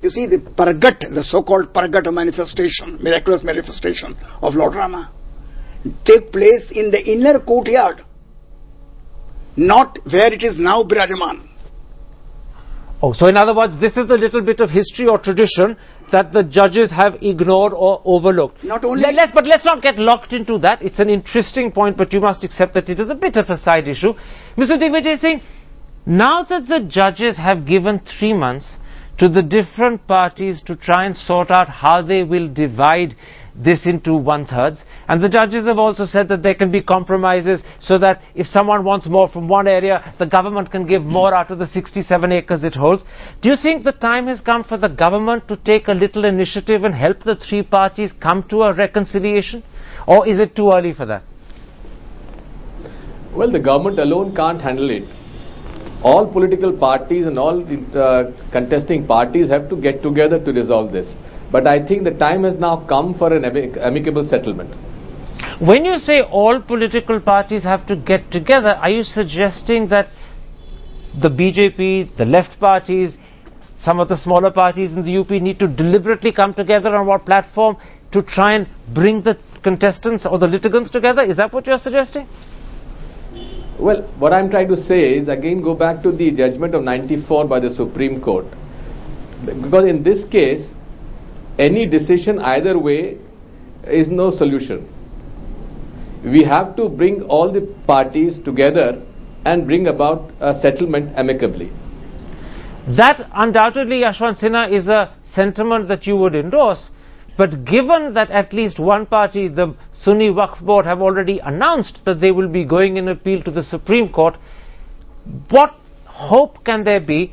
You see the Paragat, the so-called Paragat manifestation, miraculous manifestation of Lord Rama, take place in the inner courtyard, not where it is now Birajaman. Oh, so in other words, this is a little bit of history or tradition that the judges have ignored or overlooked. Not only... But let's not get locked into that. It's an interesting point, but you must accept that it is a bit of a side issue. Mr. Digvijay Singh, now that the judges have given 3 months to the different parties to try and sort out how they will divide this into 1/3, and the judges have also said that there can be compromises so that if someone wants more from one area, the government can give more out of the 67 acres it holds. Do you think the time has come for the government to take a little initiative and help the 3 parties come to a reconciliation, or is it too early for that? Well, the government alone can't handle it. All political parties and all contesting parties have to get together to resolve this. But I think the time has now come for an amicable settlement. When you say all political parties have to get together, are you suggesting that the BJP, the left parties, some of the smaller parties in the UP need to deliberately come together on what platform to try and bring the contestants or the litigants together? Is that what you're suggesting? Well, what I'm trying to say is again go back to the judgment of 94 by the Supreme Court. Because in this case, any decision either way is no solution. We have to bring all the parties together and bring about a settlement amicably. That undoubtedly, Yashwant Sinha, is a sentiment that you would endorse. But given that at least one party, the Sunni Waqf Board, have already announced that they will be going in appeal to the Supreme Court, what hope can there be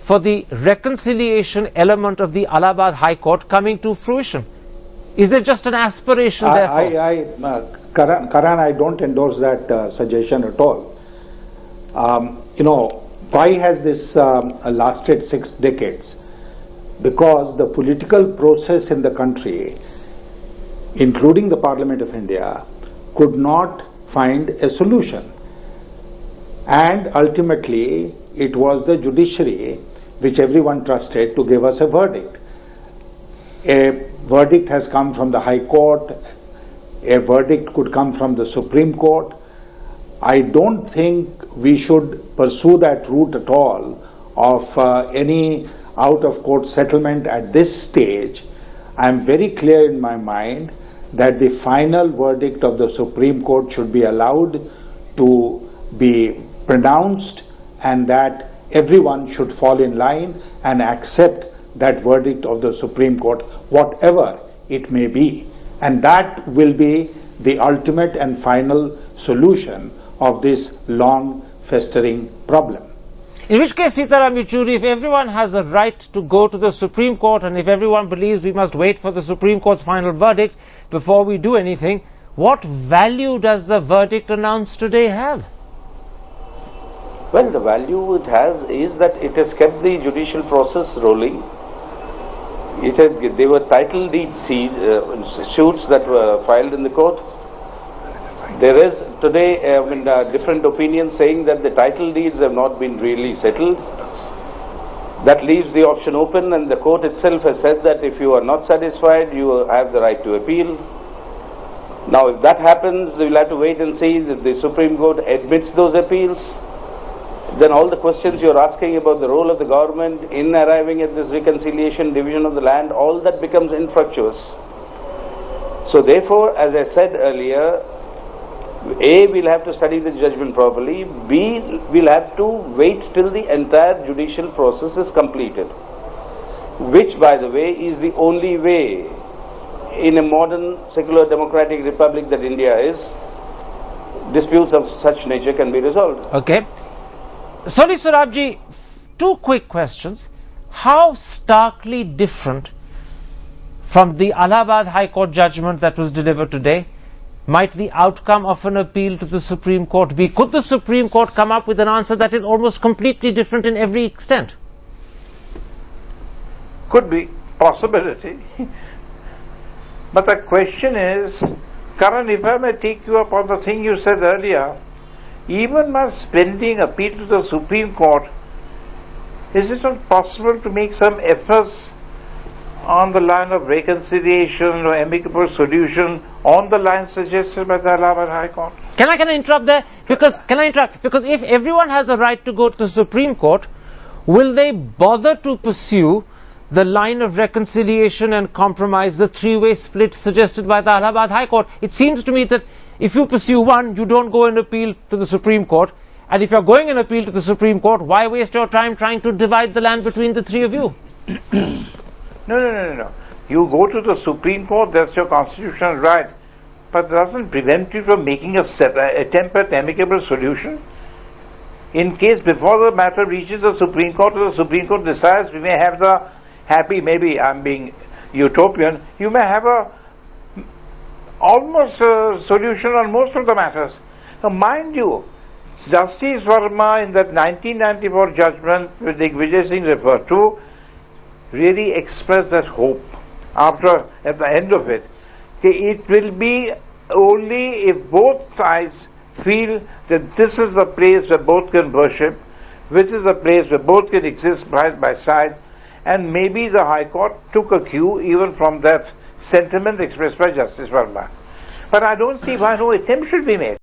for the reconciliation element of the Allahabad High Court coming to fruition? Is there just an aspiration therefore? Karan, I don't endorse that suggestion at all. Why has this lasted 6 decades? Because the political process in the country, including the Parliament of India, could not find a solution. And ultimately, it was the judiciary which everyone trusted to give us a verdict. A verdict has come from the High Court, a verdict could come from the Supreme Court. I don't think we should pursue that route at all of any out-of-court settlement at this stage. I am very clear in my mind that the final verdict of the Supreme Court should be allowed to be pronounced, and that everyone should fall in line and accept that verdict of the Supreme Court, whatever it may be. And that will be the ultimate and final solution of this long festering problem. In which case, Sitaram Yechuri, if everyone has a right to go to the Supreme Court, and if everyone believes we must wait for the Supreme Court's final verdict before we do anything, what value does the verdict announced today have? Well, the value it has is that it has kept the judicial process rolling. There were title deed suits that were filed in the court. There is today different opinions saying that the title deeds have not been really settled. That leaves the option open, and the court itself has said that if you are not satisfied, you have the right to appeal. Now, if that happens, we will have to wait and see if the Supreme Court admits those appeals. Then all the questions you are asking about the role of the government in arriving at this reconciliation, division of the land, all that becomes infructuous. So therefore, as I said earlier, A, we'll have to study the judgment properly. B, we'll have to wait till the entire judicial process is completed, which, by the way, is the only way in a modern secular democratic republic that India is, disputes of such nature can be resolved. Okay. Soni Sorabji, 2 quick questions. How starkly different from the Allahabad High Court judgment that was delivered today might the outcome of an appeal to the Supreme Court be? Could the Supreme Court come up with an answer that is almost completely different in every extent? Could be possibility. But the question is, Karan, if I may take you up on the thing you said earlier, even by pending appeal to the Supreme Court, is it not possible to make some efforts on the line of reconciliation or amicable solution on the line suggested by the Allahabad High Court? Can I interrupt there? Because if everyone has a right to go to the Supreme Court, will they bother to pursue the line of reconciliation and compromise, the three-way split suggested by the Allahabad High Court? It seems to me that if you pursue one, you don't go and appeal to the Supreme Court. And if you're going and appeal to the Supreme Court, why waste your time trying to divide the land between the three of you? No. You go to the Supreme Court, that's your constitutional right. But it doesn't prevent you from making a attempt at amicable solution. In case before the matter reaches the Supreme Court, or the Supreme Court decides we may have the happy, maybe I'm being utopian, you may have a almost a solution on most of the matters. Now mind you, Justice Verma in that 1994 judgment which Digvijay Singh referred to really expressed that hope at the end of it. It will be only if both sides feel that this is the place where both can worship, which is the place where both can exist side by side, and maybe the High Court took a cue even from that sentiment expressed by Justice Verma. But I don't see why no attempt should be made.